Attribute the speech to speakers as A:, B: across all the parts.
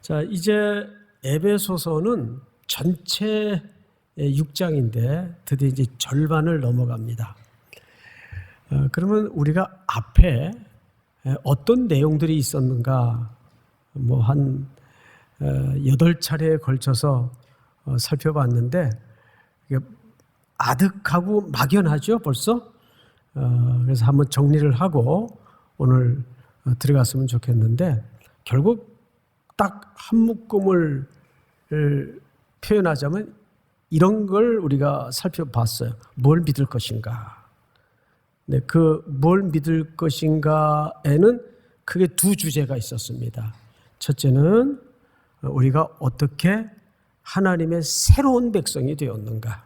A: 자, 이제 에베소서는 전체 6장인데 드디어 이제 절반을 넘어갑니다. 그러면 우리가 앞에 어떤 내용들이 있었는가 한 8차례에 걸쳐서 살펴봤는데 아득하고 막연하죠 벌써. 그래서 한번 정리를 하고 오늘 들어갔으면 좋겠는데, 결국 딱 한 묶음을 표현하자면 이런 걸 우리가 살펴봤어요. 뭘 믿을 것인가. 네, 그 뭘 믿을 것인가에는 크게 두 주제가 있었습니다. 첫째는 우리가 어떻게 하나님의 새로운 백성이 되었는가.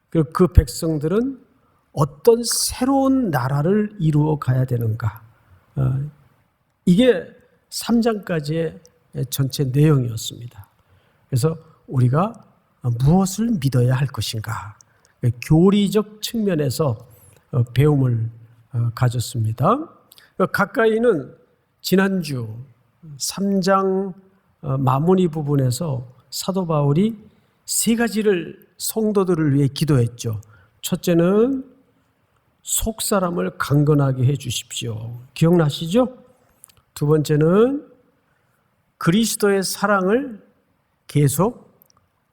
A: 그리고 그 백성들은 어떤 새로운 나라를 이루어 가야 되는가. 이게 3장까지의 전체 내용이었습니다. 그래서 우리가 무엇을 믿어야 할 것인가. 교리적 측면에서 배움을 가졌습니다. 가까이는 지난주 3장 마무리 부분에서 사도 바울이 세 가지를 성도들을 위해 기도했죠. 첫째는 속 사람을 강건하게 해 주십시오. 기억나시죠? 두 번째는 그리스도의 사랑을 계속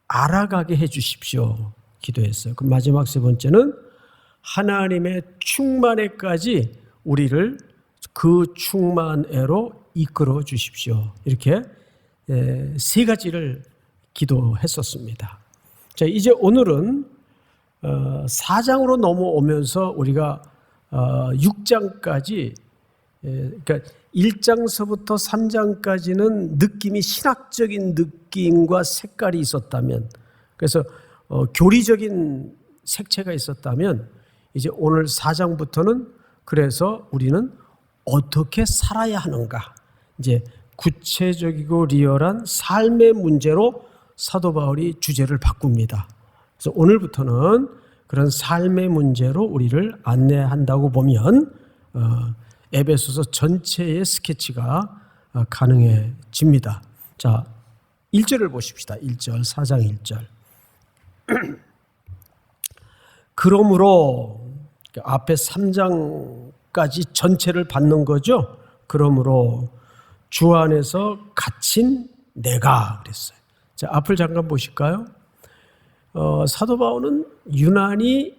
A: 알아가게 해 주십시오. 기도했어요. 그 마지막 세 번째는 하나님의 충만에까지 우리를 그 충만에로 이끌어 주십시오. 이렇게 세 가지를 기도했었습니다. 자, 이제 오늘은 4장으로 넘어오면서 우리가 6장까지, 그러니까 1장서부터 3장까지는 느낌이 신학적인 느낌과 색깔이 있었다면, 그래서 교리적인 색채가 있었다면, 이제 오늘 4장부터는 그래서 우리는 어떻게 살아야 하는가, 이제 구체적이고 리얼한 삶의 문제로 사도 바울이 주제를 바꿉니다. 그래서 오늘부터는 그런 삶의 문제로 우리를 안내한다고 보면 에베소서 전체의 스케치가 가능해집니다. 자, 1절을 보십시다. 1절, 4장 1절. 그러므로 앞에 3장까지 전체를 받는 거죠. 그러므로 주 안에서 갇힌 내가 그랬어요. 자, 앞을 잠깐 보실까요? 사도 바울은 유난히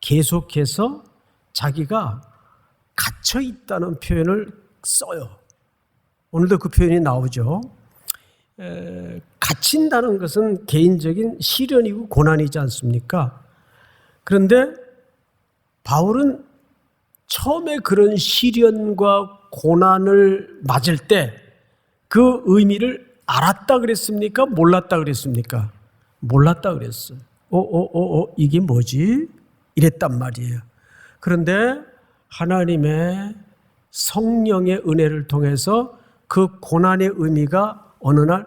A: 계속해서 자기가 갇혀 있다는 표현을 써요. 오늘도 그 표현이 나오죠. 갇힌다는 것은 개인적인 시련이고 고난이지 않습니까? 그런데 바울은 처음에 그런 시련과 고난을 맞을 때 그 의미를 알았다 그랬습니까? 몰랐다 그랬습니까? 몰랐다 그랬어요. 이게 뭐지? 이랬단 말이에요. 그런데 하나님의 성령의 은혜를 통해서 그 고난의 의미가 어느 날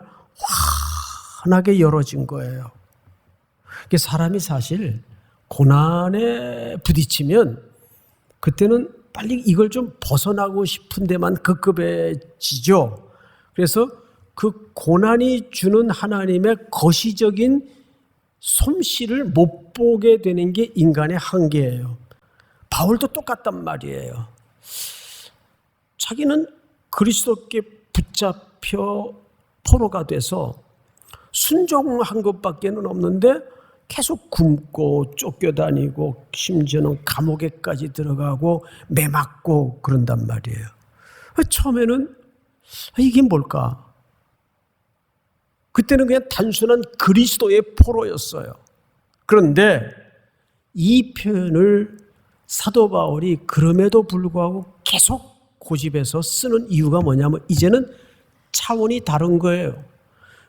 A: 환하게 열어진 거예요. 사람이 사실 고난에 부딪히면 그때는 빨리 이걸 좀 벗어나고 싶은 데만 급급해지죠. 그래서 그 고난이 주는 하나님의 거시적인 솜씨를 못 보게 되는 게 인간의 한계예요. 바울도 똑같단 말이에요. 자기는 그리스도께 붙잡혀 포로가 돼서 순종한 것밖에는 없는데 계속 굶고 쫓겨다니고 심지어는 감옥에까지 들어가고 매맞고 그런단 말이에요. 처음에는 이게 뭘까? 그때는 그냥 단순한 그리스도의 포로였어요. 그런데 이 표현을 사도 바울이 그럼에도 불구하고 계속 고집해서 쓰는 이유가 뭐냐면 이제는 차원이 다른 거예요.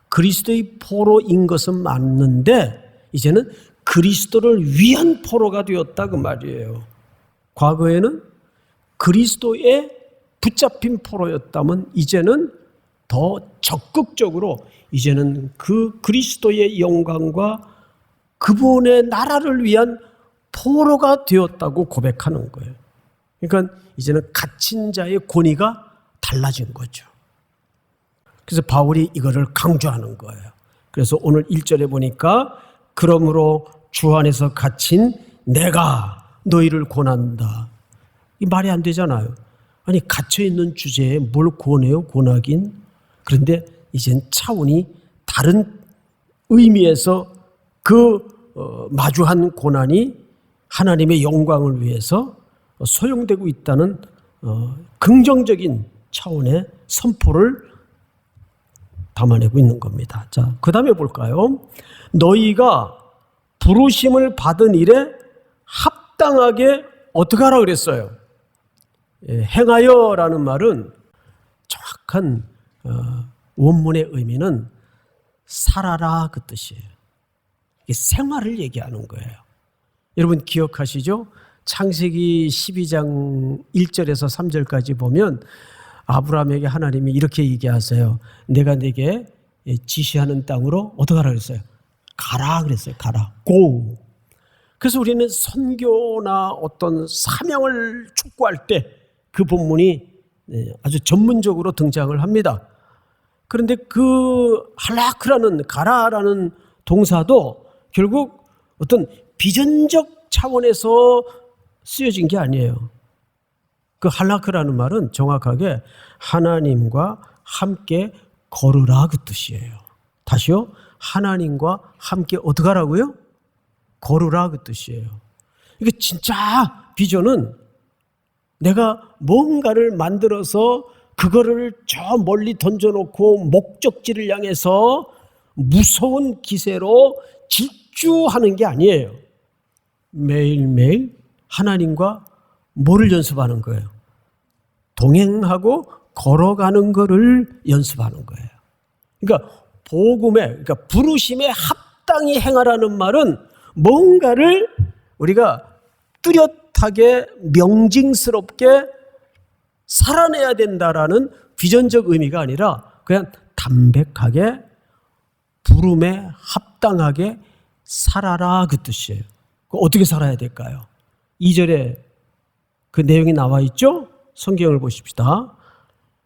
A: 그리스도의 포로인 것은 맞는데 이제는 그리스도를 위한 포로가 되었다 그 말이에요. 과거에는 그리스도에 붙잡힌 포로였다면 이제는 더 적극적으로 이제는 그 그리스도의 영광과 그분의 나라를 위한 포로가 되었다고 고백하는 거예요. 그러니까 이제는 갇힌 자의 권위가 달라진 거죠. 그래서 바울이 이거를 강조하는 거예요. 그래서 오늘 1절에 보니까 그러므로 주 안에서 갇힌 내가 너희를 권한다. 이 말이 안 되잖아요. 아니 갇혀있는 주제에 뭘 권해요? 권하긴. 그런데 이젠 차원이 다른 의미에서 마주한 고난이 하나님의 영광을 위해서 소용되고 있다는 긍정적인 차원의 선포를 담아내고 있는 겁니다. 자, 그 다음에 볼까요? 너희가 부르심을 받은 일에 합당하게 어떻게 하라 그랬어요? 행하여라는 말은 정확한 원문의 의미는 살아라 그 뜻이에요. 이게 생활을 얘기하는 거예요. 여러분 기억하시죠? 창세기 12장 1절에서 3절까지 보면 아브라함에게 하나님이 이렇게 얘기하세요. 내가 내게 지시하는 땅으로 어떻게 하라 그랬어요? 가라 그랬어요. 가라. Go. 그래서 우리는 선교나 어떤 사명을 촉구할 때 그 본문이 아주 전문적으로 등장을 합니다. 그런데 그 할라크라는 가라라는 동사도 결국 어떤 비전적 차원에서 쓰여진 게 아니에요. 그 할라크라는 말은 정확하게 하나님과 함께 걸으라 그 뜻이에요. 다시요. 하나님과 함께 어떻게 하라고요? 걸으라 그 뜻이에요. 이게 진짜 비전은 내가 뭔가를 만들어서 그거를 저 멀리 던져놓고 목적지를 향해서 무서운 기세로 질주하는 게 아니에요. 매일매일 하나님과 뭐를 연습하는 거예요? 동행하고 걸어가는 거를 연습하는 거예요. 그러니까 그러니까 부르심에 합당히 행하라는 말은 뭔가를 우리가 뚜렷하게 명징스럽게 살아내야 된다라는 비전적 의미가 아니라 그냥 담백하게 부름에 합당하게 살아라 그 뜻이에요. 어떻게 살아야 될까요? 2절에 그 내용이 나와 있죠? 성경을 보십시다.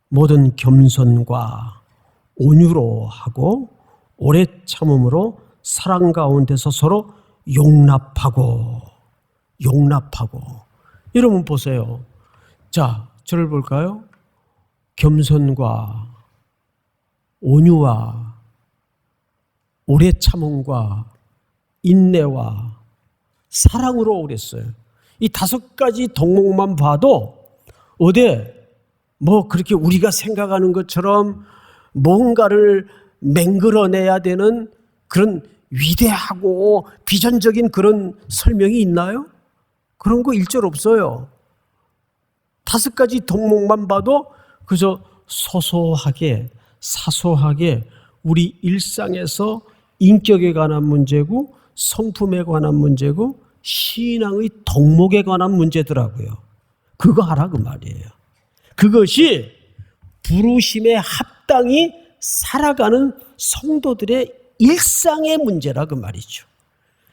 A: 모든 겸손과 온유로 하고 오래 참음으로 사랑 가운데서 서로 용납하고. 여러분 보세요. 자, 저를 볼까요? 겸손과 온유와 오래 참음과 인내와 사랑으로 그랬어요. 이 5가지 덕목만 봐도 그렇게 우리가 생각하는 것처럼 뭔가를 맹글어내야 되는 그런 위대하고 비전적인 그런 설명이 있나요? 그런 거 일절 없어요. 5가지 덕목만 봐도 그저 소소하게 사소하게 우리 일상에서 인격에 관한 문제고 성품에 관한 문제고 신앙의 덕목에 관한 문제더라고요. 그거 하라 그 말이에요. 그것이 부르심에 합당히 살아가는 성도들의 일상의 문제라 그 말이죠.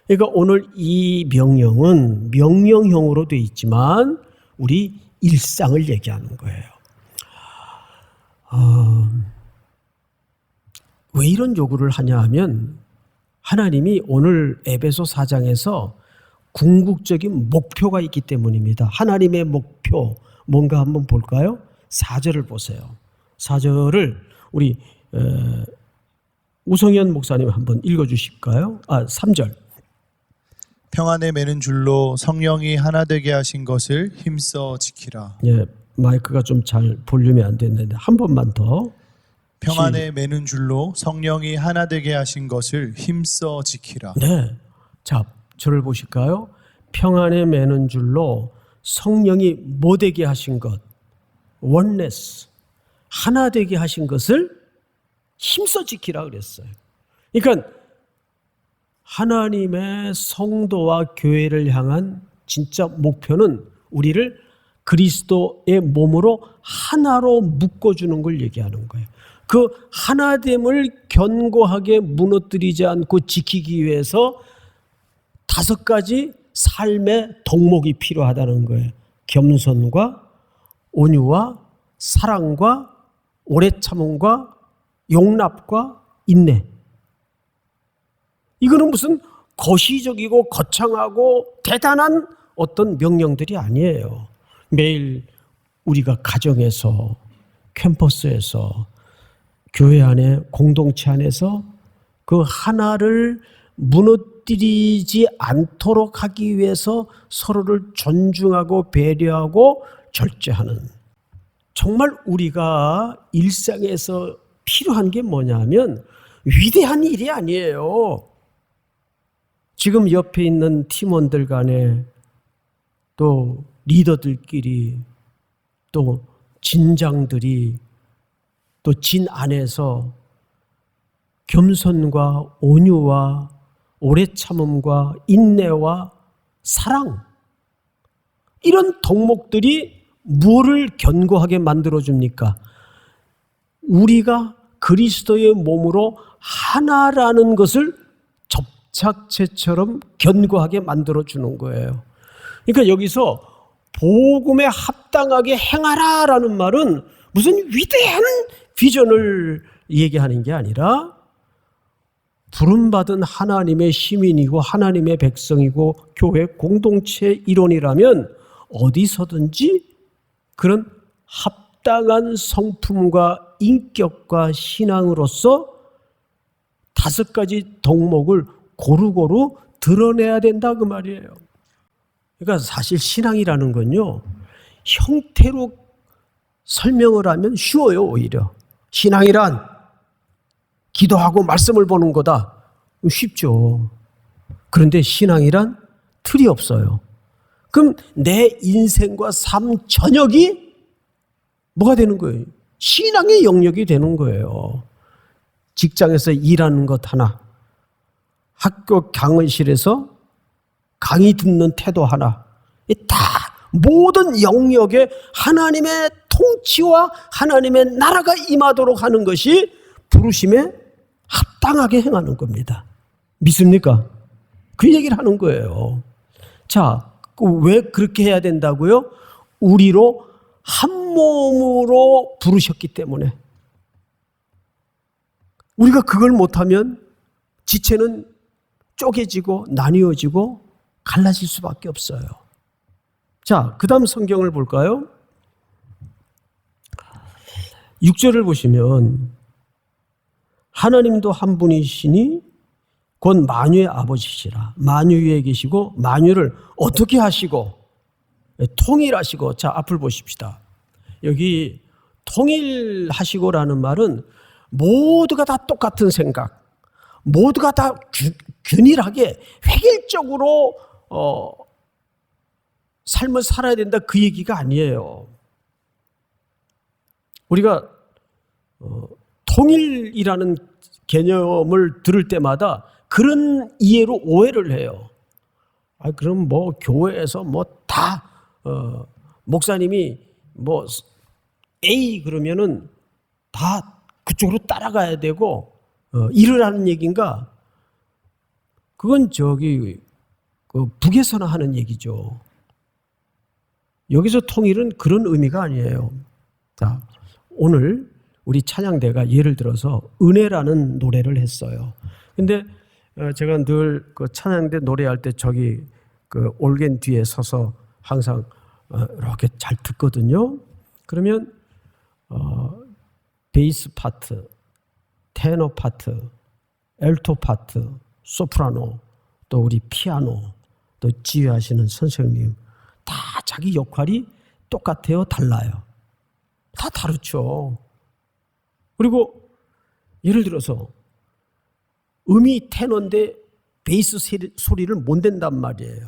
A: 그러니까 오늘 이 명령은 명령형으로 되어 있지만 우리 일상을 얘기하는 거예요. 왜 이런 요구를 하냐 하면 하나님이 오늘 에베소 4장에서 궁극적인 목표가 있기 때문입니다. 하나님의 목표 뭔가 한번 볼까요? 4절을 보세요. 4절을 우리 우성현 목사님 한번 읽어주실까요? 3절.
B: 평안에 매는 줄로 성령이 하나 되게 하신 것을 힘써 지키라.
A: 예, 마이크가 좀 잘 볼륨이 안 됐는데 한 번만 더.
B: 평안에 매는 줄로 성령이 하나 되게 하신 것을 힘써 지키라.
A: 네. 자, 저를 보실까요? 평안에 매는 줄로 성령이 뭐 되게 하신 것? 원네스. 하나 되게 하신 것을 힘써 지키라 그랬어요. 그러니까 하나님의 성도와 교회를 향한 진짜 목표는 우리를 그리스도의 몸으로 하나로 묶어주는 걸 얘기하는 거예요. 그 하나됨을 견고하게 무너뜨리지 않고 지키기 위해서 5가지 삶의 덕목이 필요하다는 거예요. 겸손과 온유와 사랑과 오래 참음과 용납과 인내. 이거는 무슨 거시적이고 거창하고 대단한 어떤 명령들이 아니에요. 매일 우리가 가정에서, 캠퍼스에서, 교회 안에, 공동체 안에서 그 하나를 무너뜨리지 않도록 하기 위해서 서로를 존중하고 배려하고 절제하는, 정말 우리가 일상에서 필요한 게 뭐냐면 위대한 일이 아니에요. 지금 옆에 있는 팀원들 간에, 또 리더들끼리, 또 진장들이, 또 진 안에서 겸손과 온유와 오래 참음과 인내와 사랑, 이런 덕목들이 무엇을 견고하게 만들어줍니까? 우리가 그리스도의 몸으로 하나라는 것을 접착체처럼 견고하게 만들어주는 거예요. 그러니까 여기서 복음에 합당하게 행하라라는 말은 무슨 위대한 비전을 얘기하는 게 아니라 부름받은 하나님의 시민이고 하나님의 백성이고 교회 공동체의 일원이라면 어디서든지 그런 합당한 성품과 인격과 신앙으로서 5가지 덕목을 고루고루 드러내야 된다 그 말이에요. 그러니까 사실 신앙이라는 건요, 형태로 설명을 하면 쉬워요. 오히려 신앙이란 기도하고 말씀을 보는 거다, 쉽죠. 그런데 신앙이란 틀이 없어요. 그럼 내 인생과 삶 전역이 뭐가 되는 거예요? 신앙의 영역이 되는 거예요. 직장에서 일하는 것 하나, 학교 강의실에서 강의 듣는 태도 하나, 다 모든 영역에 하나님의 통치와 하나님의 나라가 임하도록 하는 것이 부르심에 합당하게 행하는 겁니다. 믿습니까? 그 얘기를 하는 거예요. 자, 왜 그렇게 해야 된다고요? 우리로 한 몸으로 부르셨기 때문에. 우리가 그걸 못하면 지체는 쪼개지고 나뉘어지고 갈라질 수밖에 없어요. 자, 그 다음 성경을 볼까요? 6절을 보시면 하나님도 한 분이시니 곧 만유의 아버지시라. 만유 위에 계시고 만유를 어떻게 하시고 통일하시고. 자, 앞을 보십시다. 여기 통일하시고라는 말은 모두가 다 똑같은 생각, 모두가 다 균일하게 획일적으로 삶을 살아야 된다 그 얘기가 아니에요. 우리가 통일이라는 개념을 들을 때마다 그런 이해로 오해를 해요. 그럼 뭐 교회에서 뭐 다 목사님이 뭐 A 그러면은 다 그쪽으로 따라가야 되고 일을 하는 얘기인가? 그건 그 북에서나 하는 얘기죠. 여기서 통일은 그런 의미가 아니에요. 자, 오늘 우리 찬양대가 예를 들어서 은혜라는 노래를 했어요. 근데 제가 늘 그 찬양대 노래할 때 저기 그 올겐 뒤에 서서 항상 이렇게 잘 듣거든요. 그러면 베이스 파트, 테너 파트, 엘토 파트, 소프라노, 또 우리 피아노, 또 지휘하시는 선생님 다 자기 역할이 똑같아요? 달라요? 다 다르죠. 그리고 예를 들어서 음이 테너인데 베이스 소리를 못 낸단 말이에요.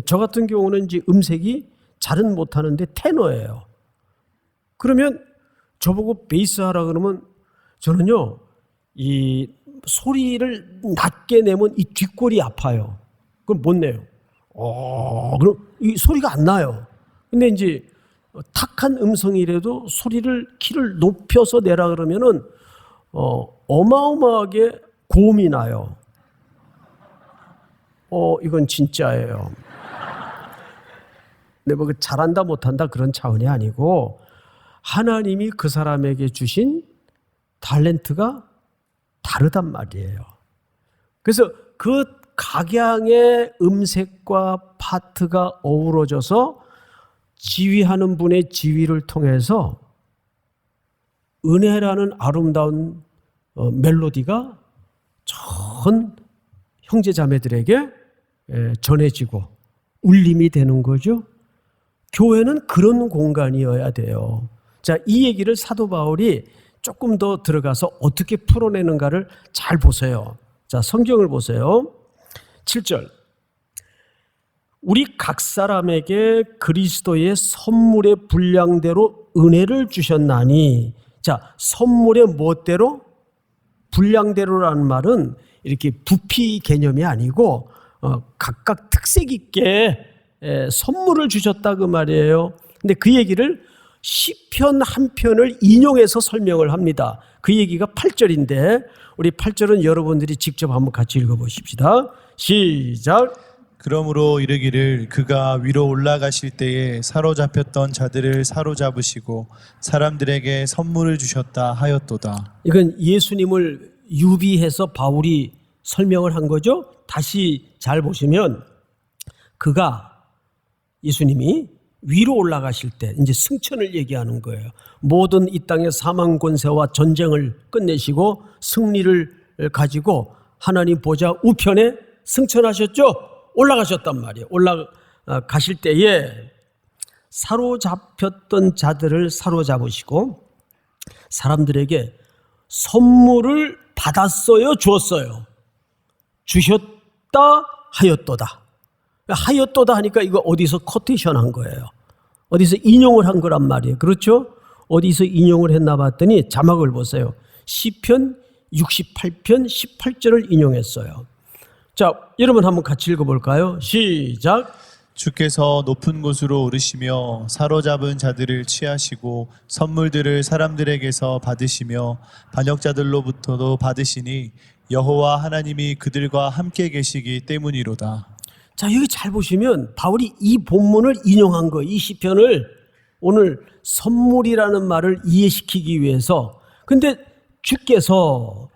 A: 저 같은 경우는 이제 음색이 잘은 못하는데 테너예요. 그러면 저보고 베이스 하라 그러면 저는요, 이 소리를 낮게 내면 이 뒷골이 아파요. 그럼 못 내요. 그럼 이 소리가 안 나요. 근데 이제 탁한 음성이라도 소리를 키를 높여서 내라 그러면은 어마어마하게 고음이 나요. 이건 진짜예요. 근데 뭐 잘한다 못한다 그런 차원이 아니고 하나님이 그 사람에게 주신 탤런트가 다르단 말이에요. 그래서 그 각양의 음색과 파트가 어우러져서 지휘하는 분의 지휘를 통해서 은혜라는 아름다운 멜로디가 전 형제 자매들에게 전해지고 울림이 되는 거죠. 교회는 그런 공간이어야 돼요. 자, 이 얘기를 사도 바울이 조금 더 들어가서 어떻게 풀어내는가를 잘 보세요. 자, 성경을 보세요. 7절. 우리 각 사람에게 그리스도의 선물의 분량대로 은혜를 주셨나니. 자, 선물의 무엇대로? 분량대로라는 말은 이렇게 부피 개념이 아니고 각각 특색 있게 선물을 주셨다 그 말이에요. 근데 그 얘기를 시편 한 편을 인용해서 설명을 합니다. 그 얘기가 8절인데 우리 8절은 여러분들이 직접 한번 같이 읽어보십시다. 시작.
B: 그러므로 이르기를 그가 위로 올라가실 때에 사로잡혔던 자들을 사로잡으시고 사람들에게 선물을 주셨다 하였도다.
A: 이건 예수님을 유비해서 바울이 설명을 한 거죠. 다시 잘 보시면 그가 예수님이 위로 올라가실 때 이제 승천을 얘기하는 거예요. 모든 이 땅의 사망 권세와 전쟁을 끝내시고 승리를 가지고 하나님 보좌 우편에 승천하셨죠. 올라가셨단 말이에요. 올라가실 때에 사로잡혔던 자들을 사로잡으시고 사람들에게 선물을 받았어요, 주었어요? 주셨다, 하였도다. 하였도다 하니까 이거 어디서 코테이션 한 거예요. 어디서 인용을 한 거란 말이에요. 그렇죠? 어디서 인용을 했나 봤더니 자막을 보세요. 시편 68편 18절을 인용했어요. 자, 여러분 한번 같이 읽어볼까요? 시작.
B: 주께서 높은 곳으로 오르시며 사로잡은 자들을 취하시고 선물들을 사람들에게서 받으시며 반역자들로부터도 받으시니 여호와 하나님이 그들과 함께 계시기 때문이로다.
A: 자, 여기 잘 보시면 바울이 이 본문을 인용한 거예요. 이 시편을 오늘 선물이라는 말을 이해시키기 위해서. 근데 주께서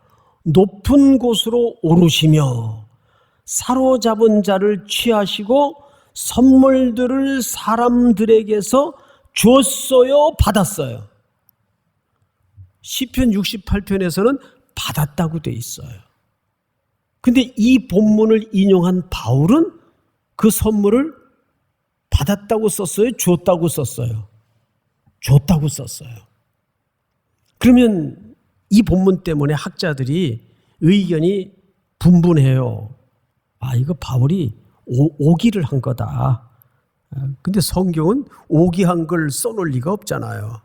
A: 높은 곳으로 오르시며 사로잡은 자를 취하시고 선물들을 사람들에게서 주었어요, 받았어요? 시편 68편에서는 받았다고 돼 있어요. 근데 이 본문을 인용한 바울은 그 선물을 받았다고 썼어요? 줬다고 썼어요? 줬다고 썼어요. 그러면 이 본문 때문에 학자들이 의견이 분분해요. 아, 이거 바울이 오기를 한 거다. 근데 성경은 오기한 걸 써놓을 리가 없잖아요.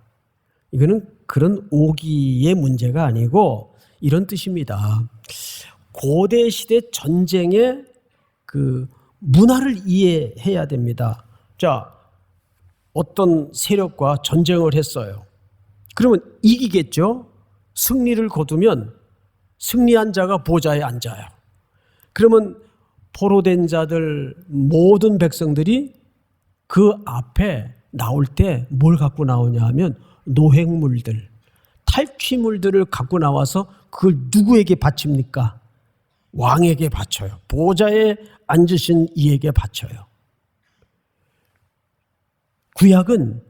A: 이거는 그런 오기의 문제가 아니고 이런 뜻입니다. 고대 시대 전쟁의 그 문화를 이해해야 됩니다. 자, 어떤 세력과 전쟁을 했어요. 그러면 이기겠죠? 승리를 거두면 승리한 자가 보좌에 앉아요. 그러면 포로된 자들 모든 백성들이 그 앞에 나올 때 뭘 갖고 나오냐 하면 노획물들, 탈취물들을 갖고 나와서 그걸 누구에게 바칩니까? 왕에게 바쳐요. 보좌에 앉으신 이에게 바쳐요. 구약은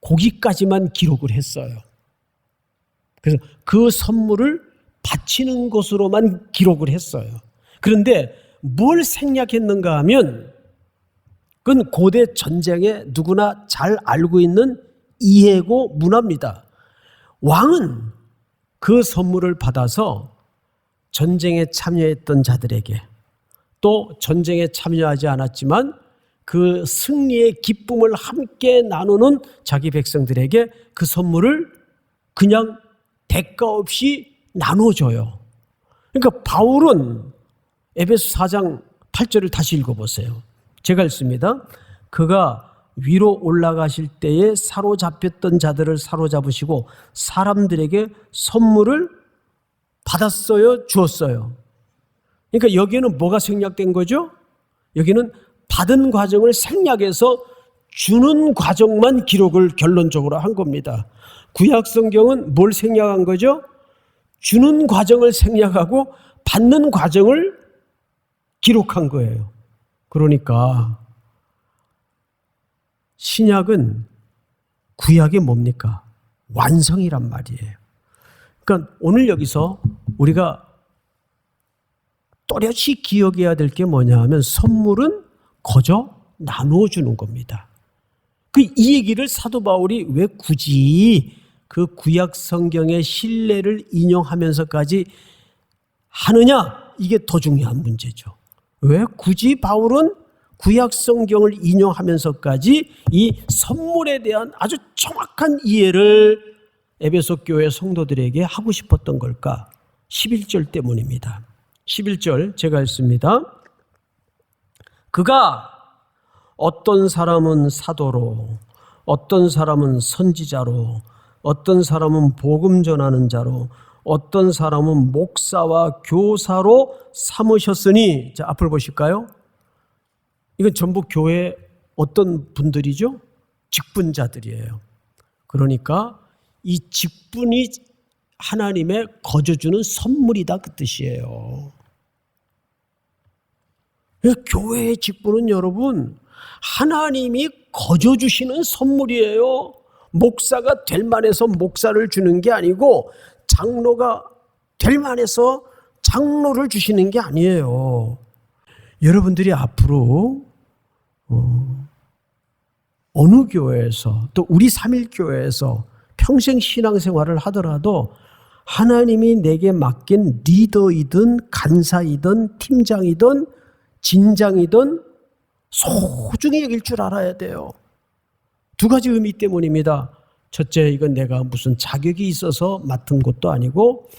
A: 거기까지만 기록을 했어요. 그래서 그 선물을 바치는 것으로만 기록을 했어요. 그런데 뭘 생략했는가 하면 그건 고대 전쟁에 누구나 잘 알고 있는 이해고 문화입니다. 왕은 그 선물을 받아서 전쟁에 참여했던 자들에게 또 전쟁에 참여하지 않았지만 그 승리의 기쁨을 함께 나누는 자기 백성들에게 그 선물을 그냥 대가 없이 나눠줘요. 그러니까 바울은 에베소 4장 8절을 다시 읽어보세요. 제가 읽습니다. 그가 위로 올라가실 때에 사로잡혔던 자들을 사로잡으시고 사람들에게 선물을 받았어요, 주었어요? 그러니까 여기에는 뭐가 생략된 거죠? 여기는 받은 과정을 생략해서 주는 과정만 기록을 결론적으로 한 겁니다. 구약 성경은 뭘 생략한 거죠? 주는 과정을 생략하고 받는 과정을 기록한 거예요. 그러니까 신약은 구약이 뭡니까? 완성이란 말이에요. 그러니까 오늘 여기서 우리가 또렷이 기억해야 될 게 뭐냐 하면 선물은 거저 나누어 주는 겁니다. 이 얘기를 사도 바울이 왜 굳이 그 구약 성경의 신뢰를 인용하면서까지 하느냐? 이게 더 중요한 문제죠. 왜 굳이 바울은 구약 성경을 인용하면서까지 이 선물에 대한 아주 정확한 이해를 에베소 교회 성도들에게 하고 싶었던 걸까? 11절 때문입니다. 11절 제가 읽습니다. 그가 어떤 사람은 사도로, 어떤 사람은 선지자로, 어떤 사람은 복음 전하는 자로, 어떤 사람은 목사와 교사로 삼으셨으니, 자, 앞을 보실까요? 이건 전부 교회 어떤 분들이죠? 직분자들이에요. 그러니까 이 직분이 하나님의 거저주는 선물이다 그 뜻이에요. 교회의 직분은 여러분 하나님이 거저주시는 선물이에요. 목사가 될 만해서 목사를 주는 게 아니고 장로가 될 만해서 장로를 주시는 게 아니에요. 여러분들이 앞으로 어느 교회에서 또 우리 삼일교회에서 평생 신앙생활을 하더라도 하나님이 내게 맡긴 리더이든 간사이든 팀장이든 진장이든 소중히 여길 줄 알아야 돼요. 두 가지 의미 때문입니다. 첫째, 이건 내가 무슨 자격이 있어서 맡은 것도 아니고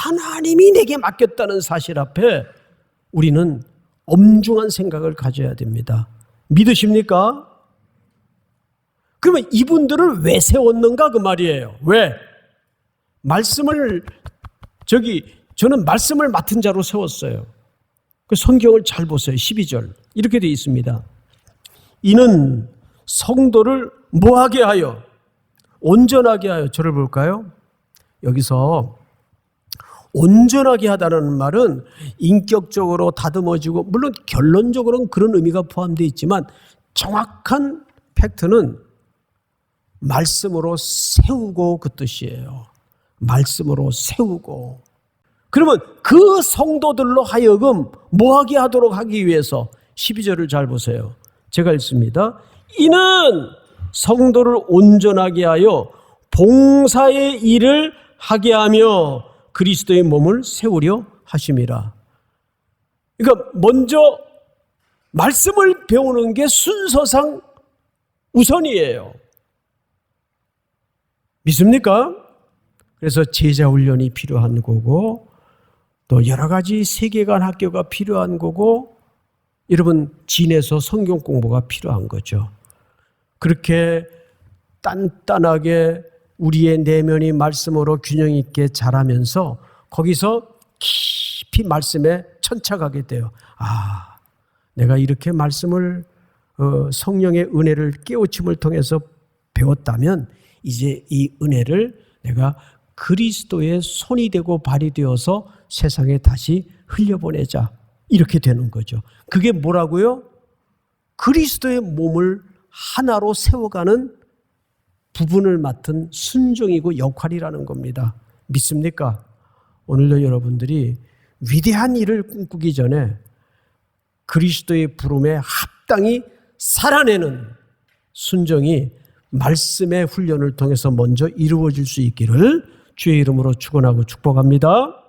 A: 하나님이 내게 맡겼다는 사실 앞에 우리는 엄중한 생각을 가져야 됩니다. 믿으십니까? 그러면 이분들을 왜 세웠는가 그 말이에요. 왜? 저는 말씀을 맡은 자로 세웠어요. 그 성경을 잘 보세요. 12절 이렇게 되어 있습니다. 이는 성도를 뭐하게 하여? 온전하게 하여. 저를 볼까요? 여기서 온전하게 하다는 말은 인격적으로 다듬어지고 물론 결론적으로는 그런 의미가 포함되어 있지만 정확한 팩트는 말씀으로 세우고 그 뜻이에요. 말씀으로 세우고. 그러면 그 성도들로 하여금 뭐하게 하도록 하기 위해서 12절을 잘 보세요. 제가 읽습니다. 이는 성도를 온전하게 하여 봉사의 일을 하게 하며 그리스도의 몸을 세우려 하심이라. 그러니까 먼저 말씀을 배우는 게 순서상 우선이에요. 믿습니까? 그래서 제자 훈련이 필요한 거고 또 여러 가지 세계관 학교가 필요한 거고 여러분 진에서 성경 공부가 필요한 거죠. 그렇게 단단하게 우리의 내면이 말씀으로 균형 있게 자라면서 거기서 깊이 말씀에 천착하게 돼요. 아, 내가 이렇게 말씀을 성령의 은혜를 깨우침을 통해서 배웠다면 이제 이 은혜를 내가 그리스도의 손이 되고 발이 되어서 세상에 다시 흘려보내자. 이렇게 되는 거죠. 그게 뭐라고요? 그리스도의 몸을 하나로 세워가는 부분을 맡은 순종이고 역할이라는 겁니다. 믿습니까? 오늘도 여러분들이 위대한 일을 꿈꾸기 전에 그리스도의 부름에 합당히 살아내는 순종이 말씀의 훈련을 통해서 먼저 이루어질 수 있기를 주의 이름으로 축원하고 축복합니다.